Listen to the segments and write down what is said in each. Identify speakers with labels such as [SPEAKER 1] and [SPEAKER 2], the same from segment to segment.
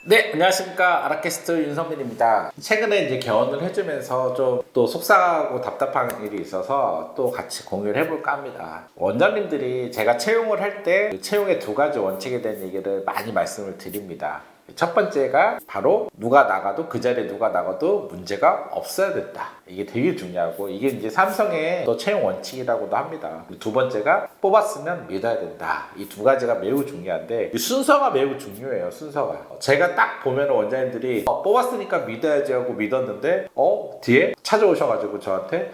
[SPEAKER 1] 네, 안녕하십니까. 아라캐스트 윤성민입니다. 최근에 이제 개원을 해주면서 좀 또 속상하고 답답한 일이 있어서 또 같이 공유를 해볼까 합니다. 원장님들이 제가 채용을 할 때 채용의 두 가지 원칙에 대한 얘기를 많이 말씀을 드립니다. 첫 번째가 바로 누가 나가도 그 자리에 누가 나가도 문제가 없어야 된다. 이게 되게 중요하고 이게 이제 삼성의 또 채용 원칙이라고도 합니다. 두 번째가 뽑았으면 믿어야 된다. 이 두 가지가 매우 중요한데 이 순서가 매우 중요해요. 순서가. 제가 딱 보면 원장님들이 뽑았으니까 믿어야지 하고 믿었는데 뒤에 찾아오셔가지고 저한테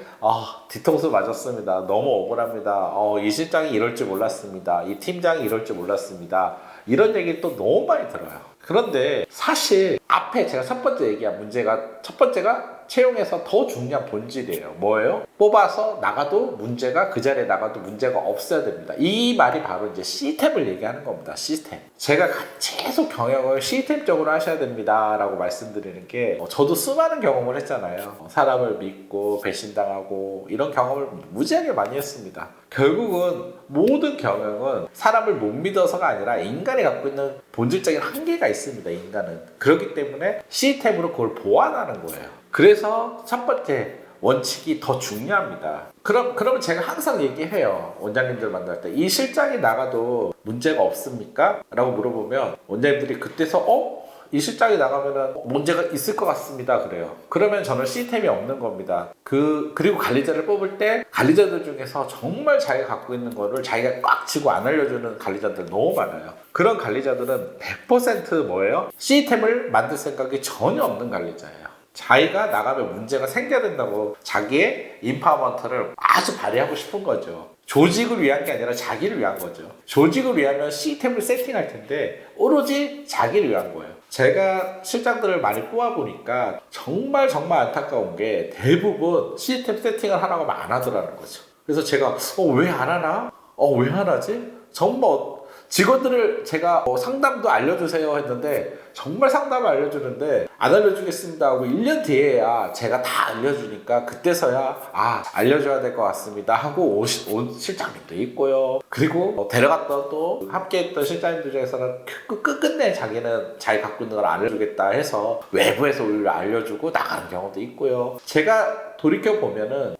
[SPEAKER 1] 뒤통수 맞았습니다. 너무 억울합니다. 이 실장이 이럴 줄 몰랐습니다. 이 팀장이 이럴 줄 몰랐습니다. 이런 얘기 또 너무 많이 들어요. 그런데 사실 앞에 제가 첫 번째 얘기한 문제가 첫 번째가 채용에서 더 중요한 본질이에요. 뭐예요? 뽑아서 나가도 문제가 그 자리에 나가도 문제가 없어야 됩니다. 이 말이 바로 이제 시스템을 얘기하는 겁니다. 시스템. 제가 계속 경영을 시스템적으로 하셔야 됩니다 라고 말씀드리는 게 저도 수많은 경험을 했잖아요. 사람을 믿고 배신당하고 이런 경험을 무지하게 많이 했습니다. 결국은 모든 경영은 사람을 못 믿어서가 아니라 인간이 갖고 있는 본질적인 한계가 있습니다. 인간은. 그렇기 때문에 시스템으로 그걸 보완하는 거예요. 그래서 첫 번째 원칙이 더 중요합니다. 그러면 제가 항상 얘기해요. 원장님들 만날 때 이 실장이 나가도 문제가 없습니까? 라고 물어보면 원장님들이 그때서 이 실장이 나가면은 문제가 있을 것 같습니다. 그래요. 그러면 저는 시스템이 없는 겁니다. 그리고 관리자를 뽑을 때 관리자들 중에서 정말 자기가 갖고 있는 거를 자기가 꽉 쥐고 안 알려주는 관리자들 너무 많아요. 그런 관리자들은 100% 뭐예요? 시스템을 만들 생각이 전혀 없는 관리자예요. 자기가 나가면 문제가 생겨야 된다고 자기의 인파워먼트를 아주 발휘하고 싶은 거죠. 조직을 위한 게 아니라 자기를 위한 거죠. 조직을 위하면 시스템을 세팅할 텐데 오로지 자기를 위한 거예요. 제가 실장들을 많이 뽑아보니까 정말 안타까운 게 대부분 시스템 세팅을 하라고 하면 안 하더라는 거죠. 그래서 제가 왜 안 하나? 왜 안 하지? 정말 직원들을 제가 상담도 알려주세요 했는데 정말 상담을 알려주는데 안 알려주겠습니다 하고 1년 뒤에야 제가 다 알려주니까 그때서야 알려줘야 될 것 같습니다 하고 온 실장님도 있고요. 그리고 데려갔던 또 함께했던 실장님들 중에서는 끝끝내 자기는 자기 갖고 있는 걸 알려주겠다 해서 외부에서 오히려 알려주고 나가는 경우도 있고요. 제가 돌이켜보면은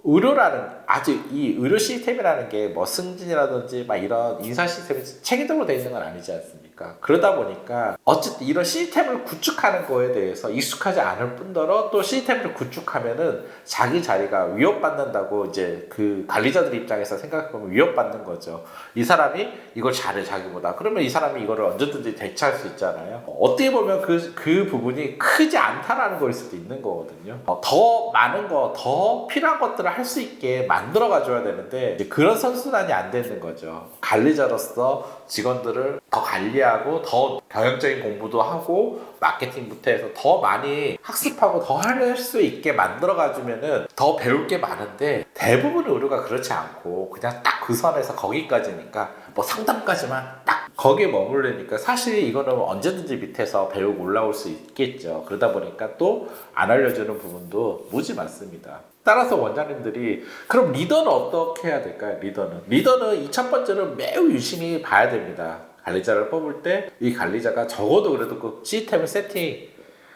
[SPEAKER 1] 아직 이 의료 시스템이라는 게 뭐 승진이라든지 막 이런 인사 시스템이 체계적으로 되어 있는 건 아니지 않습니까? 그러다 보니까 어쨌든 이런 시스템을 구축하는 거에 대해서 익숙하지 않을 뿐더러 또 시스템을 구축하면은 자기 자리가 위협받는다고 이제 그 관리자들 입장에서 생각해보면 위협받는 거죠. 이 사람이 이걸 잘해 자기보다. 그러면 이 사람이 이거를 언제든지 대체할 수 있잖아요. 어떻게 보면 그 부분이 크지 않다라는 거일 수도 있는 거거든요. 더 많은 더 필요한 것들을 할 수 있게 만들어 가줘야 되는데 이제 그런 선순환이 안 되는 거죠. 관리자로서 직원들을 더 관리하고 더 경영적인 공부도 하고 마케팅부터 해서 더 많이 학습하고 더 할 수 있게 만들어 가주면은 더 배울 게 많은데 대부분 의료가 그렇지 않고 그냥 딱 그 선에서 거기까지니까 뭐 상담까지만 딱 거기에 머무르니까 사실 이거는 언제든지 밑에서 배우고 올라올 수 있겠죠. 그러다 보니까 또 안 알려주는 부분도 무지 많습니다. 따라서 원장님들이 그럼 리더는 어떻게 해야 될까요? 리더는 이 첫 번째는 매우 유심히 봐야 됩니다. 관리자를 뽑을 때 이 관리자가 적어도 그래도 그 시스템을 세팅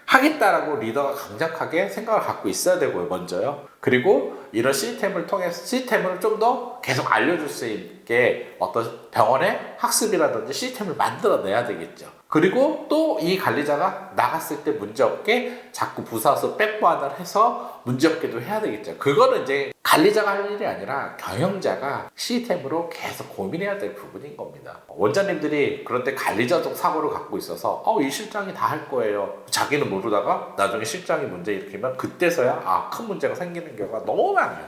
[SPEAKER 1] 하겠다라고 리더가 강력하게 생각을 갖고 있어야 되고요. 먼저요. 그리고 이런 시스템을 통해서 시스템을 좀 더 계속 알려줄 수 있게 어떤 병원의 학습이라든지 시스템을 만들어내야 되겠죠. 그리고 또 이 관리자가 나갔을 때 문제없게 자꾸 부사수 백보완을 해서 문제없게도 해야 되겠죠. 그거는 이제 관리자가 할 일이 아니라 경영자가 시스템으로 계속 고민해야 될 부분인 겁니다. 원장님들이 그런데 관리자적 사고를 갖고 있어서 이 실장이 다 할 거예요. 자기는 모르다가 나중에 실장이 문제 일으키면 그때서야 큰 문제가 생기는 경우가 너무 많아요.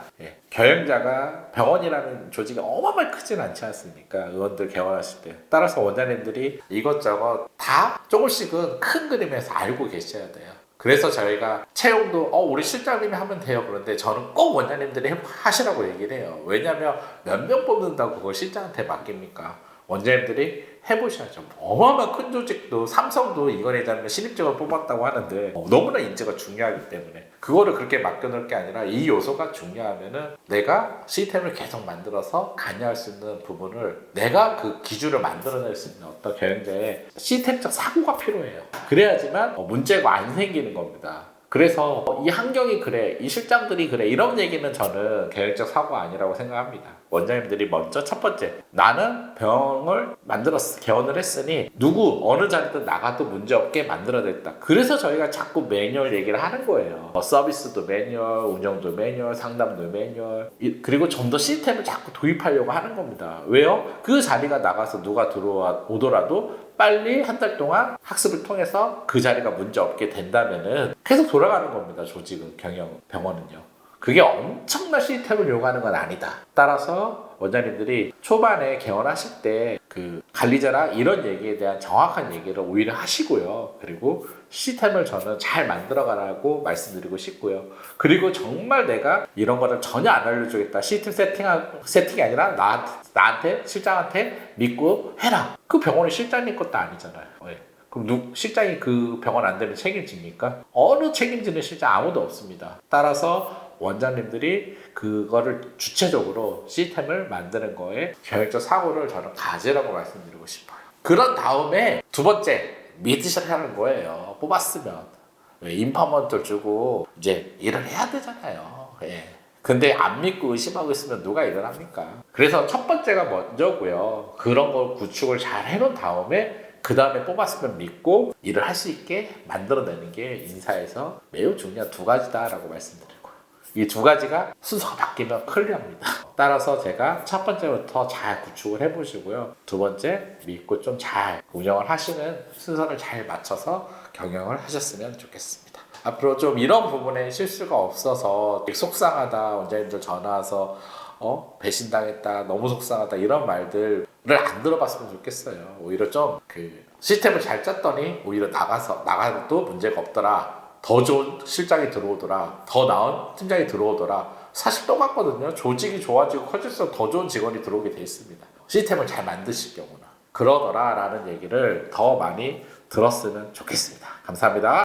[SPEAKER 1] 경영자가 병원이라는 조직이 어마어마하게 크진 않지 않습니까? 의원들 개원하실 때. 따라서 원장님들이 이것저것 다 조금씩은 큰 그림에서 알고 계셔야 돼요. 그래서 저희가 채용도 우리 실장님이 하면 돼요. 그런데 저는 꼭 원장님들이 하시라고 얘기를 해요. 왜냐하면 몇 명 뽑는다고 그걸 실장한테 맡깁니까? 원장님들이 해보셔야죠. 어마어마한 큰 조직도 삼성도 이걸 예전에 신입직을 뽑았다고 하는데 너무나 인재가 중요하기 때문에 그거를 그렇게 맡겨놓을 게 아니라 이 요소가 중요하면은 내가 시스템을 계속 만들어서 관여할 수 있는 부분을 내가 그 기준을 만들어낼 수 있는 어떤 경영자의 시스템적 사고가 필요해요. 그래야지만 문제가 안 생기는 겁니다. 그래서 이 환경이 그래, 이 실장들이 그래, 이런 얘기는 저는 계획적 사고가 아니라고 생각합니다. 원장님들이 먼저 첫 번째, 나는 병을 만들었어, 개원을 했으니 어느 자리든 나가도 문제없게 만들어냈다. 그래서 저희가 자꾸 매뉴얼 얘기를 하는 거예요. 서비스도 매뉴얼, 운영도 매뉴얼, 상담도 매뉴얼, 그리고 좀 더 시스템을 자꾸 도입하려고 하는 겁니다. 왜요? 그 자리가 나가서 누가 오더라도 빨리 한 달 동안 학습을 통해서 그 자리가 문제 없게 된다면은 계속 돌아가는 겁니다. 조직은, 병원은요. 그게 엄청난 시스템을 요구하는 건 아니다. 따라서 원장님들이 초반에 개원하실 때 그 관리자랑 이런 얘기에 대한 정확한 얘기를 오히려 하시고요. 그리고 시스템을 저는 잘 만들어가라고 말씀드리고 싶고요. 그리고 정말 내가 이런 거를 전혀 안 알려주겠다. 시스템 세팅이 아니라 나한테, 실장한테 믿고 해라. 그 병원이 실장님 것도 아니잖아요. 그럼 실장이 그 병원 안 되면 책임집니까? 어느 책임지는 실장 아무도 없습니다. 따라서 원장님들이 그거를 주체적으로 시스템을 만드는 거에 계획적 사고를 저는 가지라고 말씀드리고 싶어요. 그런 다음에 두 번째, 믿으셔야 하는 거예요. 뽑았으면. 인파먼트를 주고 이제 일을 해야 되잖아요. 근데 안 믿고 의심하고 있으면 누가 일을 합니까? 그래서 첫 번째가 먼저고요. 그런 걸 구축을 잘 해놓은 다음에 그 다음에 뽑았으면 믿고 일을 할 수 있게 만들어내는 게 인사에서 매우 중요한 두 가지다라고 말씀드리고요. 이 두 가지가 순서가 바뀌면 큰일 납니다. 따라서 제가 첫 번째부터 잘 구축을 해보시고요. 두 번째, 믿고 좀 잘 운영을 하시는 순서를 잘 맞춰서 경영을 하셨으면 좋겠습니다. 앞으로 좀 이런 부분에 실수가 없어서 속상하다, 원장님들 전화 와서 배신당했다, 너무 속상하다 이런 말들을 안 들어봤으면 좋겠어요. 오히려 좀 시스템을 잘 짰더니 오히려 나가도 문제가 없더라, 더 좋은 실장이 들어오더라, 더 나은 팀장이 들어오더라. 사실 똑같거든요. 조직이 좋아지고 커질수록 더 좋은 직원이 들어오게 돼 있습니다. 시스템을 잘 만드실 경우는 그러더라 라는 얘기를 더 많이 들었으면 좋겠습니다. 감사합니다.